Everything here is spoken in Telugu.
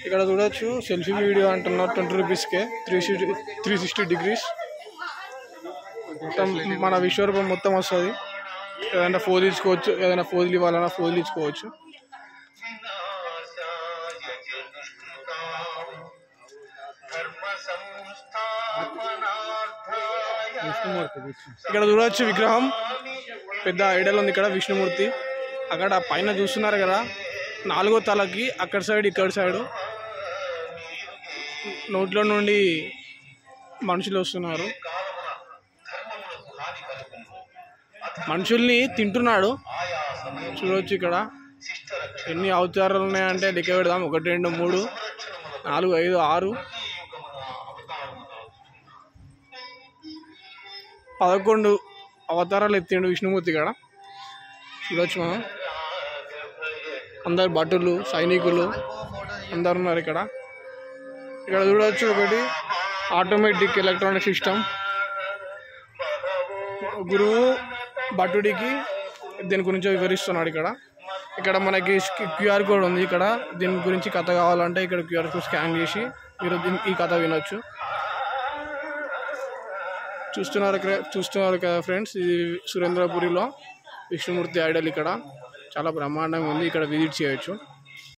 ఇక్కడ చూడొచ్చు సెల్ఫీ వీడియో అంటున్నారు 20 రూపీస్కే 360 degrees మొత్తం మన విశ్వరూపం మొత్తం వస్తుంది. ఏదైనా ఫోజులు ఇచ్చుకోవచ్చు, ఏదైనా ఫోజులు ఇవ్వాలన్నా ఫోజులు ఇచ్చుకోవచ్చు. ఇక్కడ చూడవచ్చు విగ్రహం పెద్ద ఐడల్ ఉంది. ఇక్కడ విష్ణుమూర్తి అక్కడ పైన చూస్తున్నారు కదా, 4వ తలకి అక్కడ సైడ్ ఇక్కడ సైడ్ నోట్లో నుండి మనుషులు వస్తున్నారు. మనుషుల్ని తింటున్నాడు. చూడవచ్చు ఇక్కడ ఎన్ని అవతారాలు ఉన్నాయంటే లెక్క పెడదాం. 1 2 3 4 5 6 11 అవతారాలు ఎత్తిండు విష్ణుమూర్తి. ఇక్కడ చూడవచ్చు మనం అందరు భటులు సైనికులు అందరు ఉన్నారు. ఇక్కడ చూడవచ్చు ఒకటి ఆటోమేటిక్ ఎలక్ట్రానిక్ సిస్టమ్. గురువు భటుడికి దీని గురించి వివరిస్తున్నాడు. ఇక్కడ మనకి QR కోడ్ ఉంది. ఇక్కడ దీని గురించి కథ కావాలంటే ఇక్కడ QR కోడ్ స్కాన్ చేసి మీరు ఈ కథ వినొచ్చు. చూస్తున్నారు కదా ఫ్రెండ్స్, ఇది సురేంద్రపురిలో విష్ణుమూర్తి ఐడల్. ఇక్కడ చాలా బ్రహ్మాండంగా ఉంది. ఇక్కడ విజిట్ చేయొచ్చు.